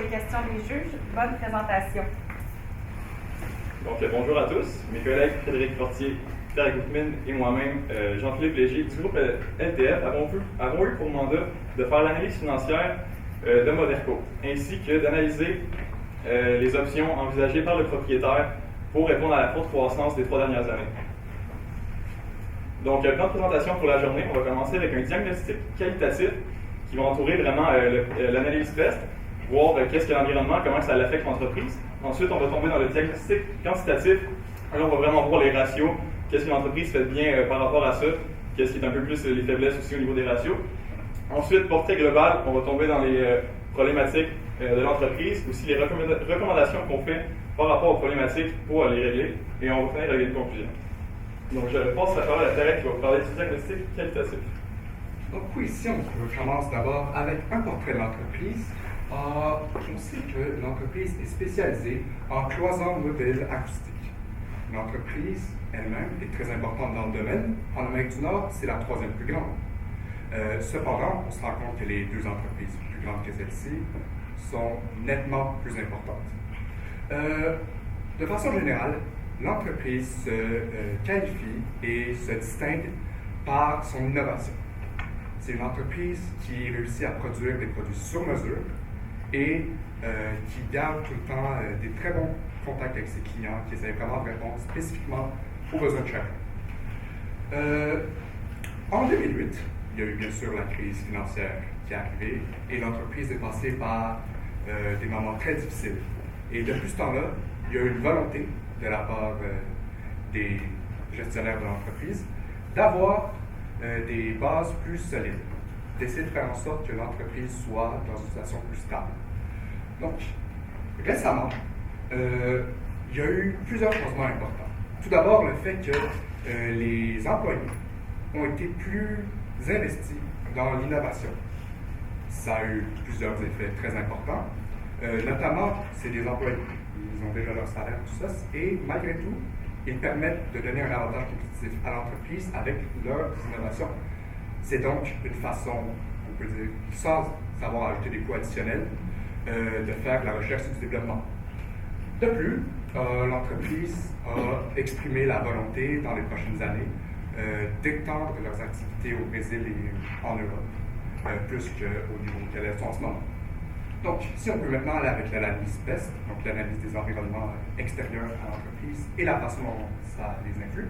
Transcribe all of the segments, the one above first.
les questions des juges. Bonne présentation. Donc, bonjour à tous. Mes collègues Frédéric Fortier, Pierre Gutmann et moi-même, Jean-Philippe Léger du groupe LTF, avons eu pour mandat de faire l'analyse financière de Moderco, ainsi que d'analyser les options envisagées par le propriétaire pour répondre à la forte croissance des 3 dernières années. Donc, plan de présentation pour la journée, on va commencer avec un diagnostic qualitatif qui va entourer vraiment l'analyse test, voir qu'est-ce que l'environnement, comment ça l'affecte l'entreprise. Ensuite, on va tomber dans le diagnostic quantitatif. Là, on va vraiment voir les ratios, qu'est-ce que l'entreprise fait bien par rapport à ça, qu'est-ce qui est un peu plus les faiblesses aussi au niveau des ratios. Ensuite, portrait global, on va tomber dans les problématiques de l'entreprise, aussi les recommandations qu'on fait par rapport aux problématiques pour les régler, et on va finir avec une conclusion. Donc, je passe la parole à Tarek qui va vous parler du diagnostic qualitatif. Donc oui, ici on commence d'abord avec un portrait de l'entreprise. On sait que l'entreprise est spécialisée en cloisons mobiles acoustiques. L'entreprise elle-même est très importante dans le domaine. En Amérique du Nord, c'est la 3e plus grande. Cependant, on se rend compte que les 2 entreprises plus grandes que celle-ci sont nettement plus importantes. De façon générale, l'entreprise se qualifie et se distingue par son innovation. C'est une entreprise qui réussit à produire des produits sur mesure et qui garde tout le temps des très bons contacts avec ses clients, qui essaie vraiment de répondre spécifiquement aux besoins de chacun. En 2008, il y a eu bien sûr la crise financière qui est arrivée et l'entreprise est passée par des moments très difficiles. Et depuis ce temps-là, il y a eu une volonté de la part des gestionnaires de l'entreprise d'avoir des bases plus solides, d'essayer de faire en sorte que l'entreprise soit dans une situation plus stable. Donc, récemment, il y a eu plusieurs changements importants. Tout d'abord, le fait que les employés ont été plus investis dans l'innovation. Ça a eu plusieurs effets très importants. Notamment, c'est des employés. Ils ont déjà leur salaire, tout ça, et malgré tout, ils permettent de donner un avantage compétitif à l'entreprise avec leurs innovations. C'est donc une façon, on peut dire, sans avoir ajouté des coûts additionnels, de faire de la recherche et du développement. De plus, l'entreprise a exprimé la volonté dans les prochaines années d'étendre leurs activités au Brésil et en Europe, plus qu'au niveau qu'elles sont en ce moment. Donc, si on peut maintenant aller avec l'analyse PEST, donc l'analyse des environnements extérieurs à l'entreprise et la façon dont ça les influe.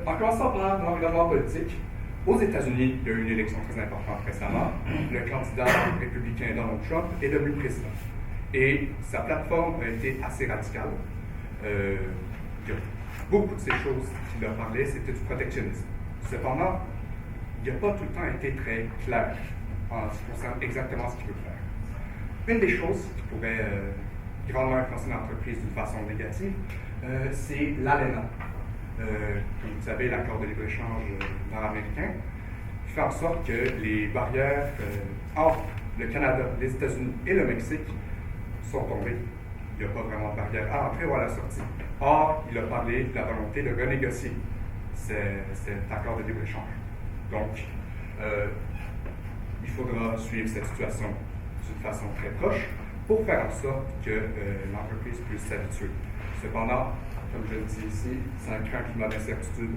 En commençant par l'environnement politique, aux États-Unis, il y a eu une élection très importante récemment. Le candidat républicain Donald Trump est devenu président. Et sa plateforme a été assez radicale. Il y a beaucoup de ces choses qu'il a parlé, c'était du protectionnisme. Cependant, il n'a pas tout le temps été très clair en ce qui concerne exactement ce qu'il veut faire. Une des choses qui pourrait grandement influencer l'entreprise d'une façon négative, c'est l'ALENA. Comme vous savez, l'accord de libre-échange nord-américain, qui fait en sorte que les barrières entre le Canada, les États-Unis et le Mexique sont tombées. Il n'y a pas vraiment de barrière à l'entrée ou à la sortie. Or, il a parlé de la volonté de renégocier cet accord de libre-échange. Donc, il faudra suivre cette situation d'une façon très proche pour faire en sorte que l'entreprise puisse s'habituer. Cependant, comme je le dis ici, ça crée un climat d'incertitude.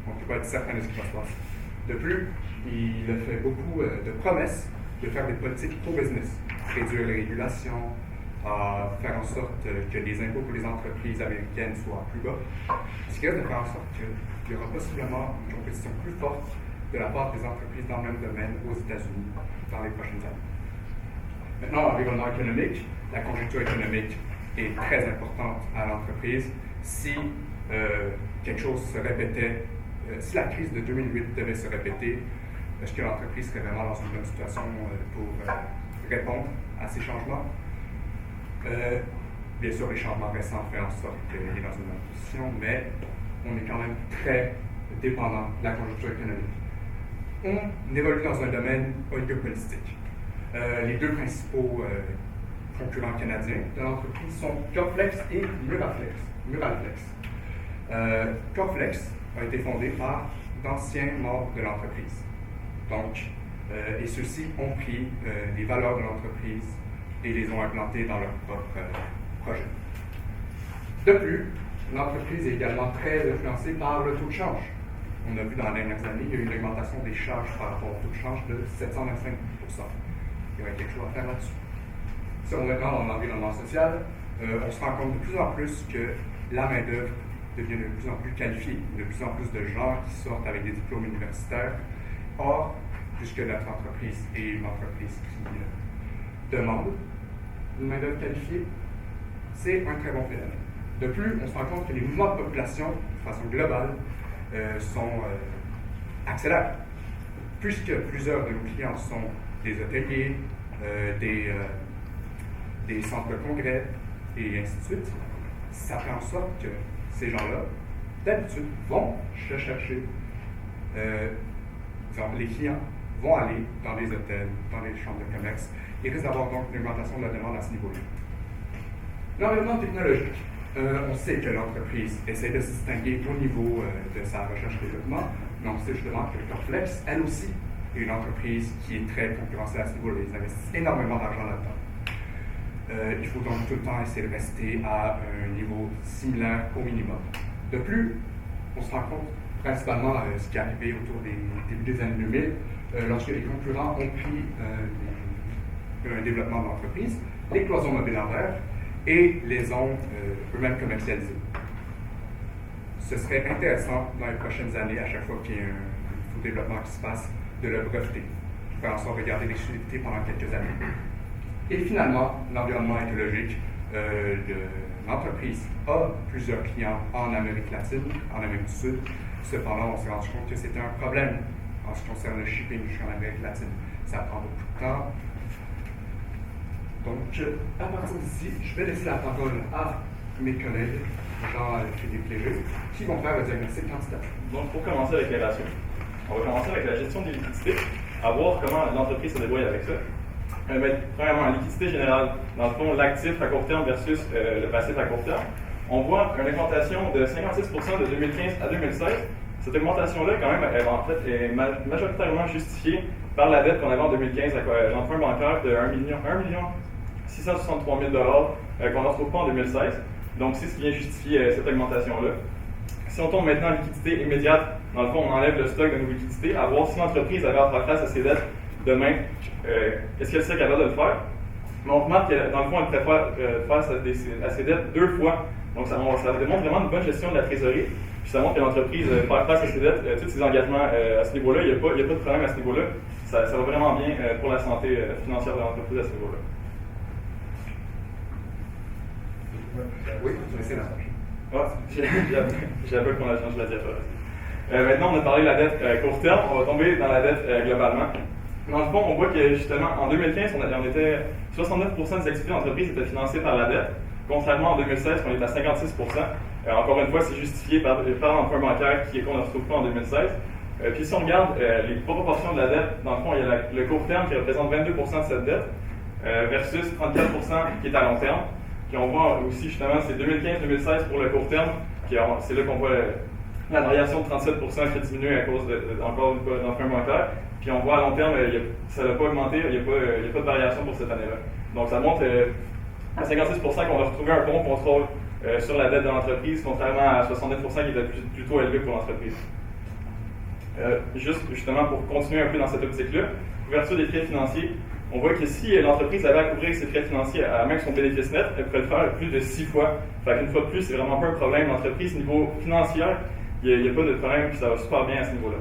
On ne peut pas être certain de ce qui va se passer. De plus, il a fait beaucoup de promesses de faire des politiques pro-business, réduire les régulations, faire en sorte que les impôts pour les entreprises américaines soient plus bas, ce qui risque de faire en sorte qu'il y aura possiblement une compétition plus forte de la part des entreprises dans le même domaine aux États-Unis dans les prochaines années. Maintenant, l'environnement économique, la conjoncture économique est très importante à l'entreprise. Si quelque chose se répétait, si la crise de 2008 devait se répéter, est-ce que l'entreprise serait vraiment dans une bonne situation pour répondre à ces changements? Bien sûr, les changements récents font en sorte qu'il est dans une bonne position, mais on est quand même très dépendant de la conjoncture économique. On évolue dans un domaine oligopolistique. Les 2 principaux concurrents canadiens de l'entreprise sont Corflex et Muralflex. Corflex a été fondé par d'anciens membres de l'entreprise. Donc, et ceux-ci ont pris les valeurs de l'entreprise, et les ont implantés dans leur propre projet. De plus, l'entreprise est également très influencée par le taux de change. On a vu dans les dernières années, il y a eu une augmentation des charges par rapport au taux de change de 725%. Il y aurait quelque chose à faire là-dessus. Si on est maintenant dans l'environnement social, on se rend compte de plus en plus que la main-d'œuvre devient de plus en plus qualifiée, de plus en plus de gens qui sortent avec des diplômes universitaires. Or, puisque notre entreprise est une entreprise qui demande une main-d'œuvre qualifiée, c'est un très bon phénomène. De plus, on se rend compte que les mouvements de population, de façon globale, accélèrent. Puisque plusieurs de nos clients sont des hôteliers, des centres de congrès et ainsi de suite, ça fait en sorte que ces gens-là, d'habitude, vont se chercher, les clients vont aller dans les hôtels, dans les chambres de commerce, et risque d'avoir donc une augmentation de la demande à ce niveau-là. L'environnement technologique. On sait que l'entreprise essaie de se distinguer au niveau de sa recherche et développement, mais on sait justement que Corflex, elle aussi, est une entreprise qui est très concurrentielle à ce niveau-là. Ils investissent énormément d'argent là-dedans. Il faut donc tout le temps essayer de rester à un niveau similaire au minimum. De plus, on se rend compte principalement ce qui est arrivé autour des débuts des années 2000, lorsque les concurrents ont pris un développement d'entreprise, les cloisons mobiles en verre, et les ont eux-mêmes commercialisées. Ce serait intéressant dans les prochaines années, à chaque fois qu'il y a un nouveau développement qui se passe, de le breveter, faire en sorte de garder l'exclusivité pendant quelques années. Et finalement, l'environnement écologique. L'entreprise a plusieurs clients en Amérique latine, en Amérique du Sud. Cependant, on s'est rendu compte que c'était un problème en ce qui concerne le shipping jusqu'en Amérique latine. Ça prend beaucoup de temps. Donc, à partir d'ici, je vais laisser la parole à mes collègues, Jean-Philippe Léger, qui vont faire le diagnostic quantitatif. Donc, pour commencer avec les ratios, on va commencer avec la gestion des liquidités, à voir comment l'entreprise se débrouille avec ça. Premièrement, la liquidité générale, dans le fond, l'actif à court terme versus le passif à court terme. On voit une augmentation de 56% de 2015 à 2016. Cette augmentation-là, quand même, elle, en fait, est majoritairement justifiée par la dette qu'on avait en 2015, l'emprunt bancaire de 1 663 000 qu'on ne retrouve pas en 2016. Donc, c'est ce qui vient justifier cette augmentation-là. Si on tombe maintenant en liquidité immédiate, dans le fond, on enlève le stock de nos liquidités, à voir si l'entreprise avait à faire face à ses dettes demain, est-ce qu'elle serait capable de le faire? Mais on remarque que, dans le fond, elle préfère face à ses dettes 2 fois. Donc, ça démontre vraiment une bonne gestion de la trésorerie. Puis ça montre que l'entreprise faire face à ses dettes, tous ses engagements à ce niveau-là, il n'y a pas de problème à ce niveau-là. Ça va vraiment bien pour la santé financière de l'entreprise à ce niveau-là. Oui, c'est la j'avais qu'on a changé la diapositive. Maintenant, on a parlé de la dette court terme, on va tomber dans la dette globalement. Dans le fond, on voit que justement, en 2015, on était 69% des activités d'entreprise étaient financées par la dette, contrairement en 2016, on est à 56%. Encore une fois, c'est justifié par l'emprunt bancaire qu'on ne retrouve pas en 2016. Puis si on regarde les proportions de la dette, dans le fond, il y a le court terme qui représente 22% de cette dette, versus 34% qui est à long terme. Puis on voit aussi justement, c'est 2015-2016 pour le court terme, c'est là qu'on voit la variation de 37% qui a diminué à cause encore une fois d'emprunt bancaire. Puis on voit à long terme, ça n'a pas augmenté, il n'y a pas de variation pour cette année-là. Donc ça montre à 56% qu'on a retrouvé un bon contrôle sur la dette de l'entreprise, contrairement à 69% qui était plutôt élevé pour l'entreprise. Justement pour continuer un peu dans cette optique-là, couverture des frais financiers, on voit que si l'entreprise avait à couvrir ses frais financiers à même son bénéfice net, elle pourrait le faire plus de 6 fois. Fait qu'une fois de plus, c'est vraiment pas un problème. L'entreprise, niveau financier, il n'y a pas de problème, puis ça va super bien à ce niveau-là.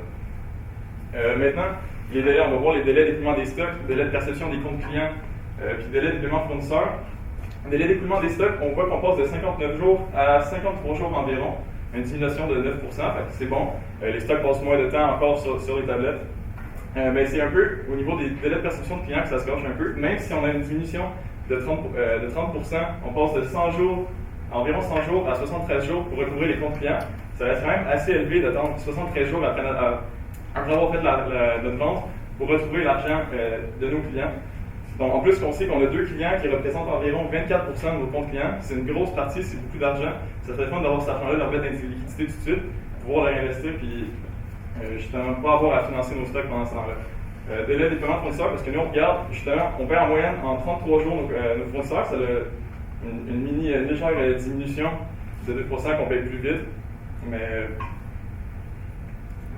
Maintenant, les délais, on va voir les délais d'écoulement des stocks, délais de perception des comptes clients, puis délais d'écoulement fournisseurs. Délai d'écoulement des stocks, on voit qu'on passe de 59 jours à 53 jours environ, une diminution de 9%, fait que c'est bon. Les stocks passent moins de temps encore sur les tablettes. Mais c'est un peu au niveau des délais de perception de clients que ça se gâche un peu. Même si on a une diminution de 30%, on passe de 100 jours, environ 100 jours à 73 jours pour recouvrir les comptes clients. Ça reste quand même assez élevé d'attendre 73 jours après avoir fait notre vente pour retrouver l'argent de nos clients. Donc, en plus, on sait qu'on a 2 clients qui représentent environ 24% de nos comptes clients. C'est une grosse partie, c'est beaucoup d'argent. Ça serait fun d'avoir cet argent-là, de remettre dans des liquidités tout de suite, pouvoir le réinvestir, puis justement pas avoir à financer nos stocks pendant ce temps-là. Délai des paiements fournisseurs, parce que nous, on regarde, justement, on paie en moyenne en 33 jours nos fournisseurs. Ça a une légère diminution de 2% qu'on paye plus vite. Mais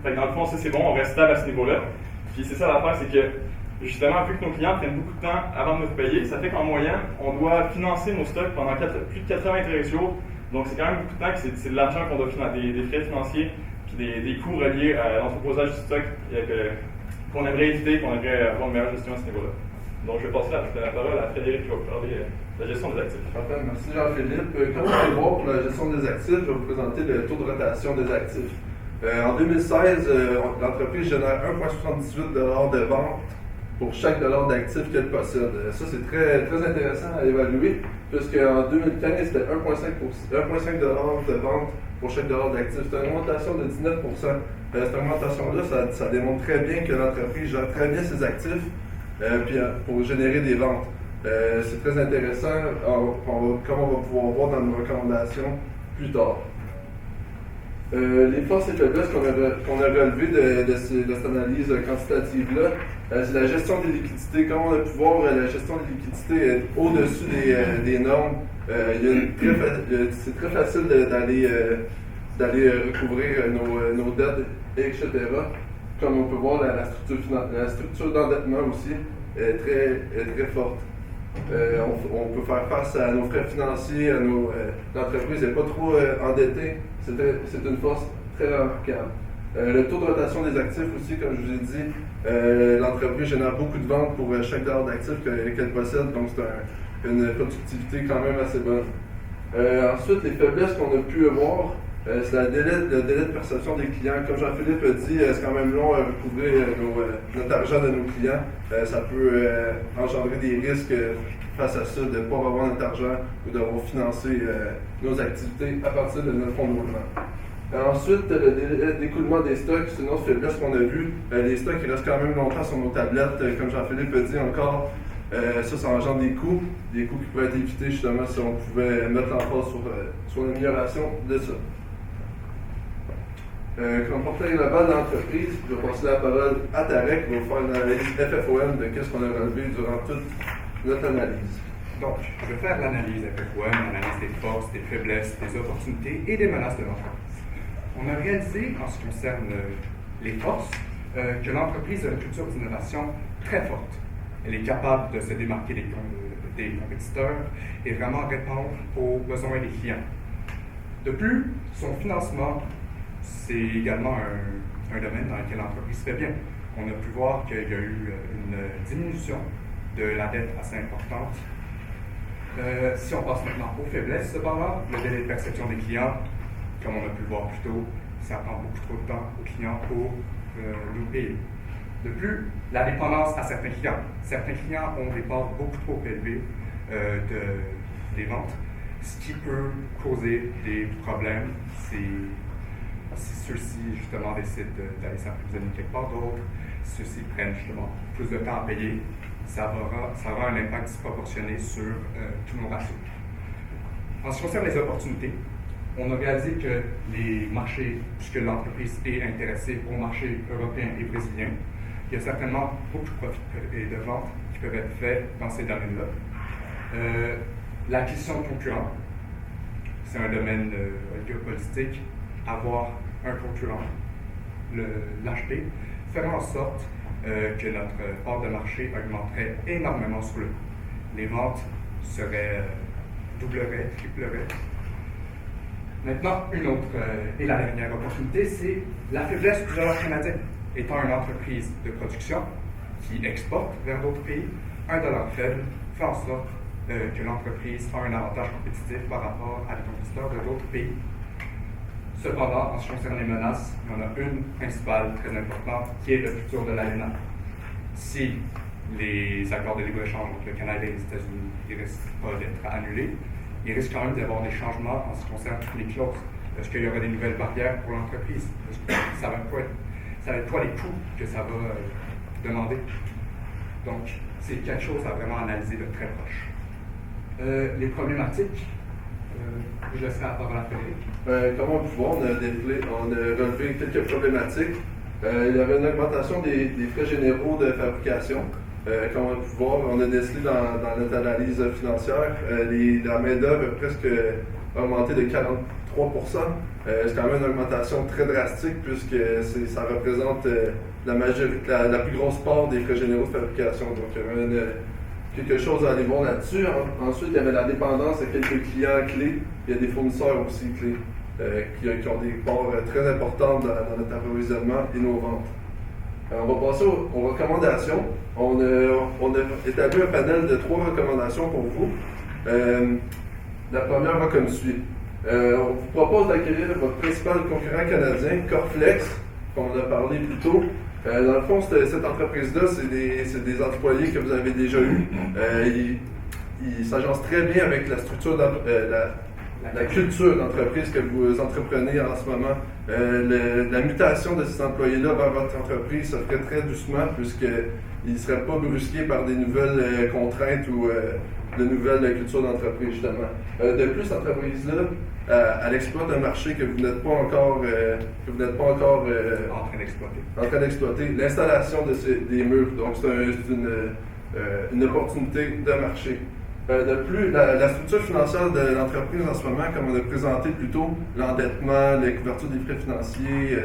fait que dans le fond, ça c'est bon, on reste stable à ce niveau-là. Puis c'est ça l'affaire, c'est que justement, vu que nos clients prennent beaucoup de temps avant de nous payer, ça fait qu'en moyenne, on doit financer nos stocks pendant plus de 93 jours. Donc c'est quand même beaucoup de temps que c'est de l'argent qu'on doit financer, des frais financiers, puis des coûts reliés à l'entreposage du stock qu'on aimerait éviter, qu'on aimerait avoir une meilleure gestion à ce niveau-là. Donc je vais passer la parole à Frédéric qui va vous parler de la gestion des actifs. Parfait, merci Jean-Philippe. Comme vous pouvez voir pour la gestion des actifs, je vais vous présenter le taux de rotation des actifs. En 2016, l'entreprise génère 1,78 $ de vente pour chaque dollar d'actifs qu'elle possède. Ça, c'est très, très intéressant à évaluer, puisqu'en 2015, c'était 1,5 $ de vente pour chaque dollar d'actifs. C'est une augmentation de 19%. Cette augmentation-là, ça démontre très bien que l'entreprise gère très bien ses actifs pour générer des ventes. C'est très intéressant, comme on va pouvoir voir dans nos recommandations plus tard. Les forces et faiblesses qu'on a relevées de cette analyse quantitative-là, c'est la gestion des liquidités. Comme on a pu voir, la gestion des liquidités est au-dessus des normes. C'est très facile d'aller recouvrir nos dettes, etc. Comme on peut voir, la structure d'endettement aussi est très forte. On peut faire face à nos frais financiers, l'entreprise n'est pas trop endettée. C'est une force très remarquable. Le taux de rotation des actifs aussi, comme je vous ai dit, l'entreprise génère beaucoup de ventes pour chaque dollar d'actifs qu'elle possède, donc c'est une productivité quand même assez bonne. Ensuite, les faiblesses qu'on a pu voir, c'est le délai de perception des clients. Comme Jean-Philippe a dit, c'est quand même long à recouvrir notre argent de nos clients. Ça peut engendrer des risques face à ça, de ne pas avoir notre argent ou d'avoir financé nos activités à partir de notre fonds de roulement. Ensuite, le délai d'écoulement des stocks, c'est une autre faiblesse qu'on a vue. Les stocks ils restent quand même longtemps sur nos tablettes, comme Jean-Philippe a dit encore. Ça engendre des coûts qui pourraient être évités justement si on pouvait mettre l'emphase sur l'amélioration de ça. Comme portrait global de l'entreprise, je vais passer la parole à Tarek qui va faire une analyse FFOM de ce qu'on a relevé durant toute notre analyse. Donc, je vais faire l'analyse FFOM, l'analyse des forces, des faiblesses, des opportunités et des menaces de l'entreprise. On a réalisé, en ce qui concerne les forces, que l'entreprise a une culture d'innovation très forte. Elle est capable de se démarquer des compétiteurs et vraiment répondre aux besoins des clients. De plus, son financement, c'est également un domaine dans lequel l'entreprise fait bien. On a pu voir qu'il y a eu une diminution de la dette assez importante. Si on passe maintenant aux faiblesses, cependant, le délai de perception des clients, comme on a pu le voir plus tôt, ça prend beaucoup trop de temps aux clients pour nous payer. De plus, la dépendance à certains clients. Certains clients ont des parts beaucoup trop élevées des ventes, ce qui peut causer des problèmes si ceux-ci, justement, décident d'aller s'approvisionner quelque part d'autre, si ceux-ci prennent, justement, plus de temps à payer, ça aura un impact disproportionné sur tous nos ratios. En ce qui concerne les opportunités, on a réalisé que les marchés, puisque l'entreprise est intéressée aux marchés européens et brésiliens, il y a certainement beaucoup de profits et de ventes qui peuvent être faits dans ces domaines-là. L'acquisition de concurrents, c'est un domaine géopolitique. Avoir un concurrent, l'acheter, faire en sorte que notre part de marché augmenterait énormément sur le coup. Les ventes doubleraient, tripleraient. Maintenant, une autre et la dernière opportunité, c'est la faiblesse du dollar canadien. Étant une entreprise de production qui exporte vers d'autres pays, un dollar faible fait en sorte que l'entreprise a un avantage compétitif par rapport à des compétiteurs de d'autres pays. Cependant, en ce qui concerne les menaces, il y en a une principale très importante qui est le futur de l'ALENA. Si les accords de libre-échange entre le Canada et les États-Unis ne risquent pas d'être annulés, il risque quand même d'y avoir des changements en ce qui concerne toutes les clauses. Est-ce qu'il y aura des nouvelles barrières pour l'entreprise? Ça va être quoi les coûts que ça va demander? Donc, c'est quelque chose à vraiment analyser de très proche. Les problématiques, je laisserai la parole à Frédéric. Comme on peut voir, on a relevé quelques problématiques. Il y avait une augmentation des frais généraux de fabrication. Comme on a pu voir, on a décelé dans notre analyse financière, la main-d'œuvre a presque augmenté de 43%. C'est quand même une augmentation très drastique puisque ça représente la plus grosse part des frais généraux de fabrication. Donc, il y avait quelque chose à aller voir là-dessus. Ensuite, il y avait la dépendance de quelques clients clés. Il y a des fournisseurs aussi clés qui ont des parts très importantes dans notre approvisionnement et nos ventes. On va passer aux recommandations. On a établi un panel de 3 recommandations pour vous. La première va comme suit. On vous propose d'acquérir votre principal concurrent canadien, Corflex, qu'on a parlé plus tôt. Dans le fond, cette entreprise-là, c'est des employés que vous avez déjà eus. Ils s'agencent très bien avec la structure, la culture d'entreprise que vous entreprenez en ce moment. La mutation de ces employés-là vers votre entreprise se ferait très doucement puisqu'ils ne seraient pas brusqués par des nouvelles contraintes ou de nouvelles cultures d'entreprise, justement. De plus, cette entreprise-là, elle exploite un marché que vous n'êtes pas encore, en train d'exploiter. L'installation des murs, donc c'est une opportunité de marché. De plus, la structure financière de l'entreprise en ce moment, comme on a présenté plus tôt, l'endettement, les couvertures des frais financiers,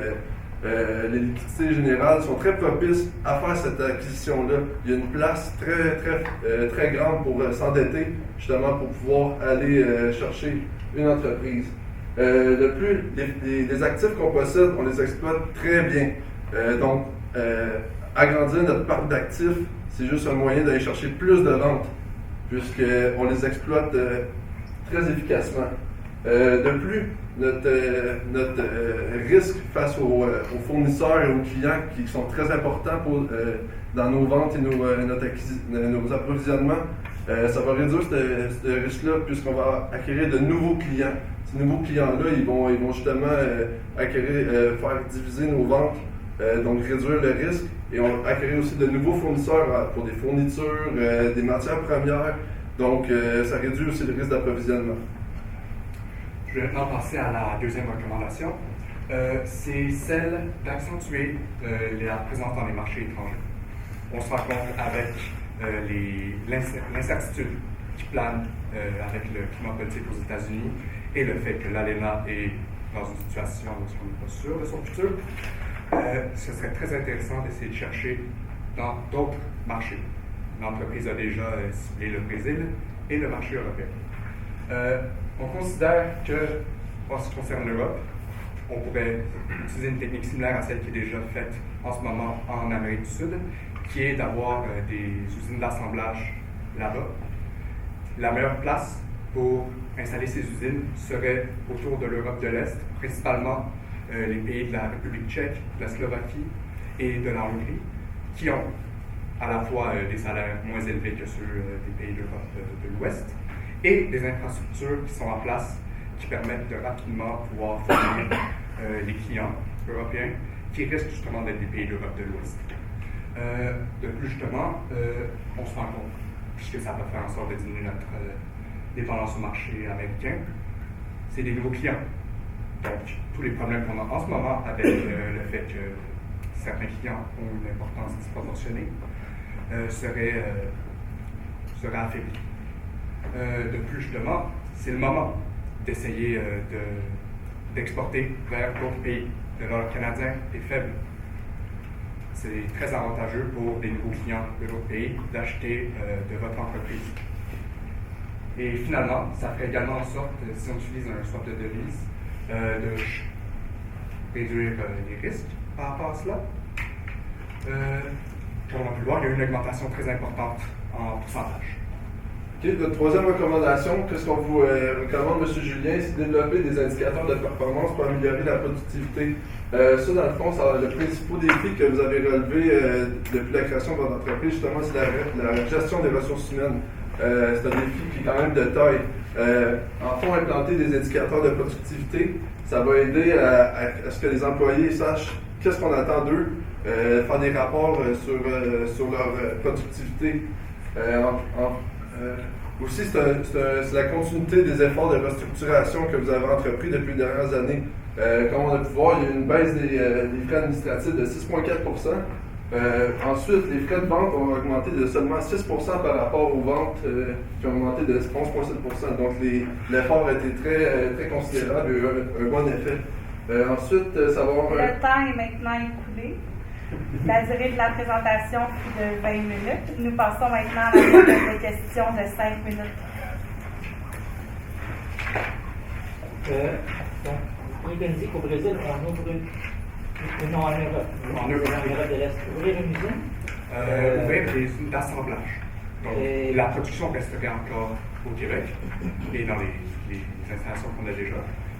les liquidités générales sont très propices à faire cette acquisition-là. Il y a une place très grande pour s'endetter, justement pour pouvoir aller chercher une entreprise. De plus, les actifs qu'on possède, on les exploite très bien. Donc, agrandir notre parc d'actifs, c'est juste un moyen d'aller chercher plus de ventes, puisqu'on les exploite très efficacement. De plus, notre risque face aux fournisseurs et aux clients qui sont très importants dans nos ventes et nos approvisionnements, ça va réduire ce risque-là puisqu'on va acquérir de nouveaux clients. Ces nouveaux clients-là, ils vont justement faire diviser nos ventes, donc réduire le risque. Et on va acquérir aussi de nouveaux fournisseurs pour des fournitures, des matières premières. Donc, ça réduit aussi le risque d'approvisionnement. Je vais maintenant passer à la deuxième recommandation. C'est celle d'accentuer la présence dans les marchés étrangers. On se rend compte avec l'incertitude qui plane avec le climat politique aux États-Unis et le fait que l'ALENA est dans une situation où on n'est pas sûr de son futur, ce serait très intéressant d'essayer de chercher dans d'autres marchés. L'entreprise a déjà ciblé le Brésil et le marché européen. On considère que, en ce qui concerne l'Europe, on pourrait utiliser une technique similaire à celle qui est déjà faite en ce moment en Amérique du Sud, qui est d'avoir des usines d'assemblage là-bas. La meilleure place pour installer ces usines serait autour de l'Europe de l'Est, principalement les pays de la République tchèque, de la Slovaquie et de la Hongrie, qui ont à la fois des salaires moins élevés que ceux des pays d'Europe de l'Ouest, et des infrastructures qui sont en place qui permettent de rapidement pouvoir fournir les clients européens qui risquent justement d'être des pays d'Europe de l'Ouest. De plus, justement, on se rend compte, puisque ça va faire en sorte de diminuer notre dépendance au marché américain, c'est des nouveaux clients. Donc, tous les problèmes qu'on a en ce moment avec le fait que certains clients ont une importance disproportionnée seraient affaiblis. De plus, justement, c'est le moment d'essayer d'exporter vers d'autres pays. Le dollar canadien est faible. C'est très avantageux pour des nouveaux clients de d'autres pays d'acheter de votre entreprise. Et finalement, ça ferait également en sorte, si on utilise un swap de devises, de réduire les risques par rapport à cela. Comme on a pu le voir, il y a eu une augmentation très importante en pourcentage. Okay, notre troisième recommandation, qu'est-ce qu'on vous recommande, M. Julien, c'est de développer des indicateurs de performance pour améliorer la productivité. Ça, dans le fond, le principal défi que vous avez relevé depuis la création de votre entreprise, justement, c'est la gestion des ressources humaines. C'est un défi qui est quand même de taille. En fond, implanter des indicateurs de productivité, ça va aider à ce que les employés sachent qu'est-ce qu'on attend d'eux, faire des rapports sur leur productivité. Aussi, c'est la continuité des efforts de restructuration que vous avez entrepris depuis les dernières années. Comme on a pu voir, il y a une baisse des frais administratifs de 6,4 ensuite, les frais de vente ont augmenté de seulement 6 par rapport aux ventes qui ont augmenté de 11,7 Donc, l'effort a été très considérable et a eu un bon effet. Ensuite, ça va avoir Le temps est maintenant écoulé. La durée de la présentation fut de 20 minutes. Nous passons maintenant à la période de questions de 5 minutes. Donc, vous pouvez nous dire qu'au Brésil, on ouvre non, en Europe. En Europe de l'Est. Ouvrir une usine? Ouvrir des usines d'assemblage. Donc, la production resterait encore au Québec et dans les installations qu'on a déjà.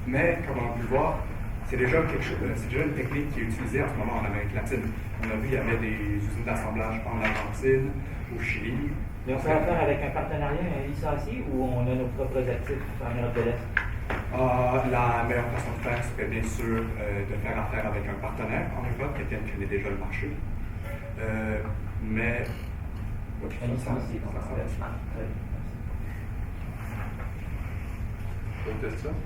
Mais, comme on a pu le voir, c'est déjà une technique qui est utilisée en ce moment en Amérique latine. On a vu qu'il y avait des usines d'assemblage en Argentine, au Chili. Et on fait affaire avec un partenariat licencié ou on a nos propres actifs en Europe de l'Est? La meilleure façon de faire serait bien sûr de faire affaire avec un partenaire en Europe, quelqu'un qui connaît déjà le marché. Mais. Un licencié, donc ça va. D'autres questions?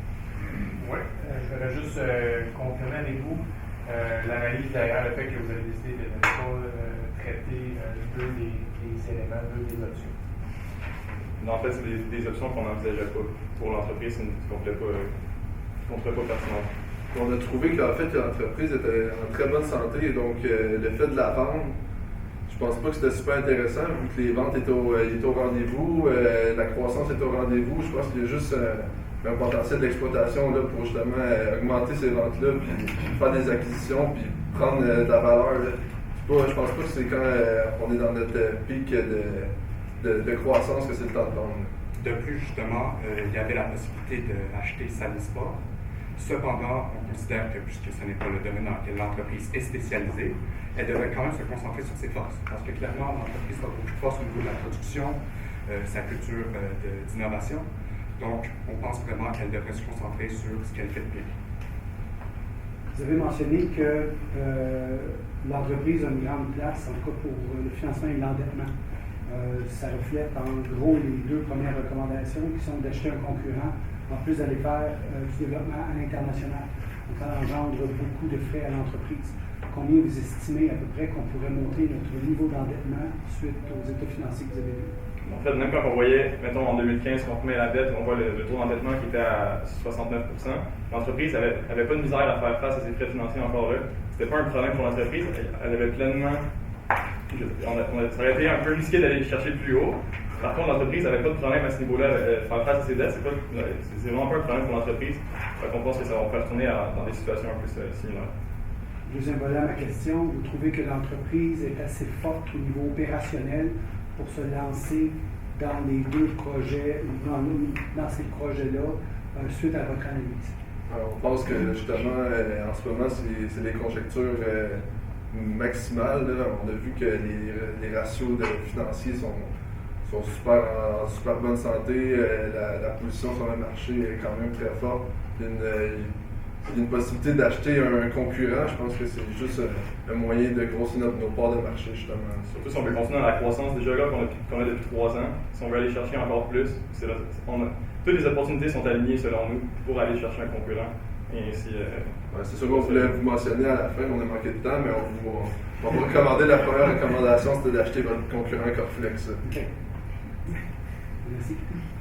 Oui, je voudrais juste confirmer avec vous l'analyse derrière le fait que vous avez décidé de ne pas traiter deux des éléments, deux des options. Non, en fait, c'est des options qu'on n'envisageait pas pour l'entreprise, c'est qu'on ne trouvait pas pertinente. On a trouvé qu'en fait, l'entreprise était en très bonne santé et donc le fait de la vendre, je pense pas que c'était super intéressant vu que les ventes étaient au rendez-vous, la croissance était au rendez-vous. Je pense qu'il y a juste un potentiel d'exploitation là, pour justement augmenter ces ventes-là, puis faire des acquisitions, puis prendre de la valeur. Je pense pas que c'est quand on est dans notre pic de croissance que c'est le temps de vendre. De plus, justement, il y avait la possibilité d'acheter Salisport. Cependant, on considère que puisque ce n'est pas le domaine dans lequel l'entreprise est spécialisée, elle devrait quand même se concentrer sur ses forces. Parce que clairement, l'entreprise a beaucoup de force au niveau de la production, sa culture d'innovation. Donc, on pense vraiment qu'elle devrait se concentrer sur ce qu'elle fait de bien. Vous avez mentionné que l'entreprise a une grande place, en tout cas pour le financement et l'endettement. Ça reflète en gros les deux premières recommandations qui sont d'acheter un concurrent en plus d'aller faire du développement à l'international. Donc ça engendre beaucoup de frais à l'entreprise. Combien vous estimez à peu près qu'on pourrait monter notre niveau d'endettement suite aux états financiers que vous avez vus? En fait, même quand on voyait, mettons en 2015, qu'on remet la dette, on voit le taux d'endettement qui était à 69 l'entreprise n'avait pas de misère à faire face à ses frais financiers encore là. C'était pas un problème pour l'entreprise, elle avait pleinement. Ça aurait été un peu risqué d'aller chercher plus haut. Par contre, l'entreprise n'avait pas de problème à ce niveau-là de faire face à ses dettes. C'est vraiment pas un problème pour l'entreprise. On pense que ça va faire retourner dans des situations un peu similaires. Deuxième volet à ma question, vous trouvez que l'entreprise est assez forte au niveau opérationnel pour se lancer dans les deux projets, dans ces projets-là, suite à votre analyse? Alors, on pense que justement, en ce moment, c'est des conjectures maximales. Là. On a vu que les ratios financiers sont en super bonne santé. La position sur le marché est quand même très forte. Il y a une possibilité d'acheter un concurrent. Je pense que c'est juste un moyen de grossir nos parts de marché, justement. Surtout si on veut continuer dans la croissance déjà là qu'on a depuis 3 ans. Si on veut aller chercher encore plus, toutes les opportunités sont alignées selon nous pour aller chercher un concurrent. Et ainsi, c'est sûr qu'on voulait vous mentionner à la fin, on a manqué de temps, mais on va recommander la première recommandation, c'était d'acheter votre concurrent Corflex. OK. Merci.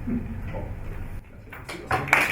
Bon. Merci.